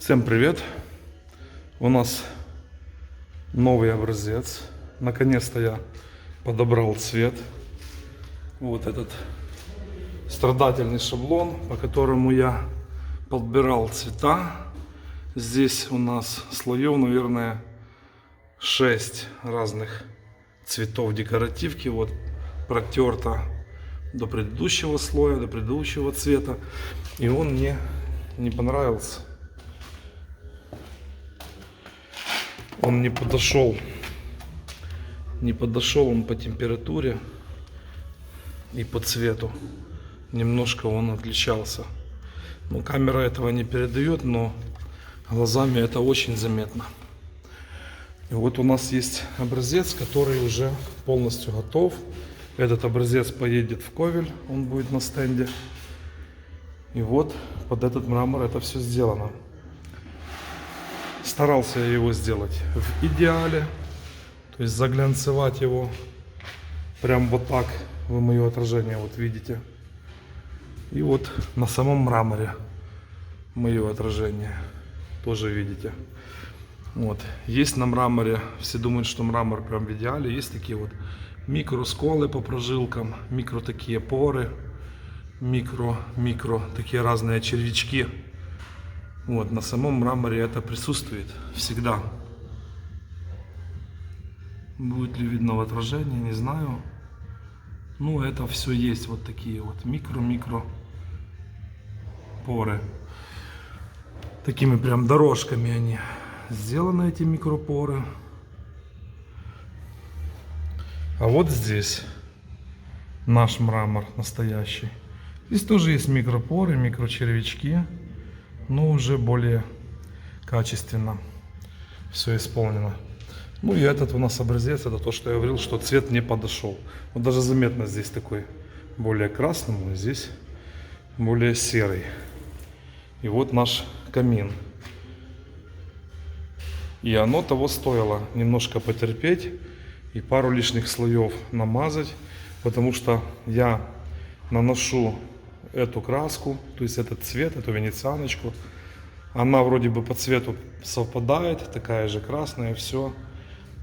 Всем привет! У нас новый образец. Наконец-то я подобрал цвет. Вот этот страдательный шаблон, по которому я подбирал цвета. Здесь у нас слоев, наверное, 6 разных цветов декоративки. Вот протерто до предыдущего слоя, до предыдущего цвета. И он мне не понравился. Он не подошел он по температуре и по цвету. Немножко он отличался. Ну, камера этого не передает, но глазами это очень заметно. И вот у нас есть образец, который уже полностью готов. Этот образец поедет в Ковель, он будет на стенде. И вот под этот мрамор это все сделано. Старался я его сделать в идеале, то есть заглянцевать его прям вот так. Вы мое отражение вот видите. И вот на самом мраморе мое отражение тоже видите. Вот. Есть на мраморе, все думают, что мрамор прям в идеале. Есть такие вот микросколы по прожилкам, микро такие поры, микро такие разные червячки. Вот, на самом мраморе это присутствует всегда. Будет ли видно в отражении, не знаю. Ну, это все есть вот такие вот микро поры. Такими прям дорожками они сделаны, эти микропоры. А вот здесь наш мрамор настоящий. Здесь тоже есть микропоры, микрочервячки. Но уже более качественно все исполнено. Ну и этот у нас образец, это то, что я говорил, что цвет не подошел. Вот даже заметно здесь такой более красный, а здесь более серый. И вот наш камин. И оно того стоило немножко потерпеть и пару лишних слоев намазать, потому что я наношу эту краску, то есть этот цвет, эту венецианочку. Она вроде бы по цвету совпадает, такая же красная, все.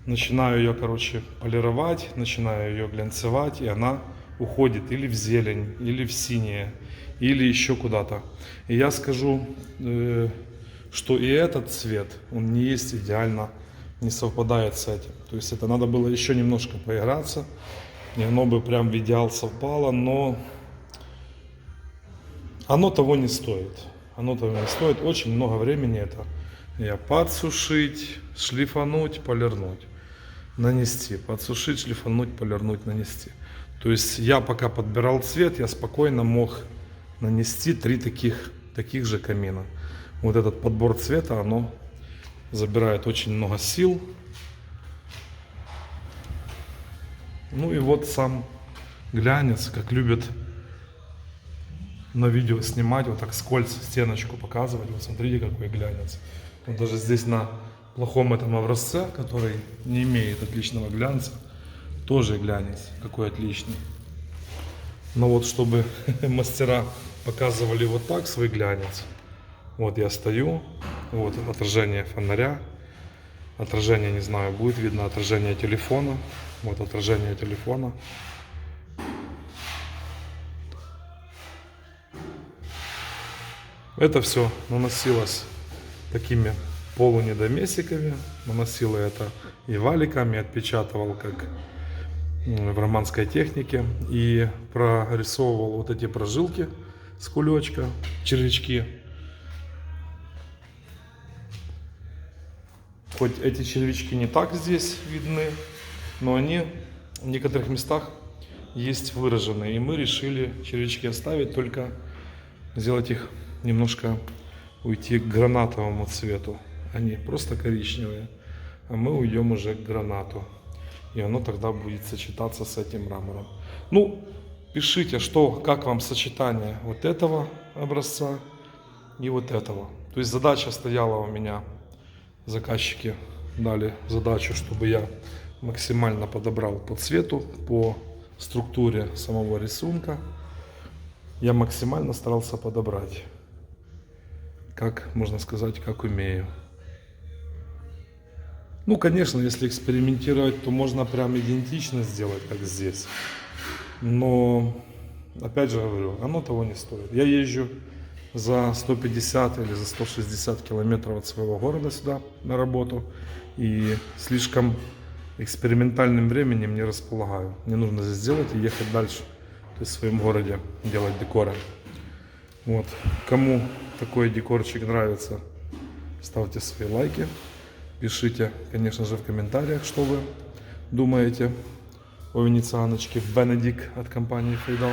Начинаю ее, полировать, начинаю ее глянцевать, и она уходит или в зелень, или в синее, или еще куда-то. И я скажу, что и этот цвет, он не есть идеально, не совпадает с этим. То есть это надо было еще немножко поиграться, и оно бы прям в идеал совпало, но оно того не стоит. Оно того не стоит. Очень много времени это подсушить, шлифануть, полирнуть, нанести. Подсушить, шлифануть, полирнуть, нанести. То есть я пока подбирал цвет, я спокойно мог нанести 3 таких же камина. Вот этот подбор цвета, оно забирает очень много сил. Ну и вот сам глянец, как любят на видео снимать, вот так скользь стеночку показывать. Вот смотрите, какой глянец. Вот даже здесь на плохом этом образце, который не имеет отличного глянца, тоже глянец какой отличный. Но вот чтобы мастера показывали вот так свой глянец, вот я стою, вот отражение фонаря, отражение, не знаю, будет видно, отражение телефона, вот отражение телефона. Это все наносилось такими полунедомесиками, наносило это и валиками, отпечатывал как в романской технике и прорисовывал вот эти прожилки с кулечка, червячки. Хоть эти червячки не так здесь видны, но они в некоторых местах есть выраженные, и мы решили червячки оставить, только сделать их немножко уйти к гранатовому цвету. Они просто коричневые, а мы уйдем уже к гранату. И оно тогда будет сочетаться с этим мрамором. Ну, пишите, как вам сочетание вот этого образца и вот этого. То есть задача стояла у меня, заказчики дали задачу, чтобы я максимально подобрал по цвету, по структуре самого рисунка. Я максимально старался подобрать. как, можно сказать, как умею. Ну, конечно, если экспериментировать, то можно прям идентично сделать, как здесь. Но, опять же говорю, оно того не стоит. Я езжу за 150 или за 160 километров от своего города сюда на работу. И слишком экспериментальным временем не располагаю. Мне нужно здесь сделать и ехать дальше. То есть в своем городе делать декоры. Вот. Кому такой декорчик нравится, ставьте свои лайки. Пишите, конечно же, в комментариях, что вы думаете о венецианочке Бенедик от компании Фейдал.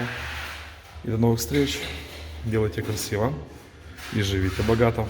И до новых встреч. Делайте красиво и живите богато.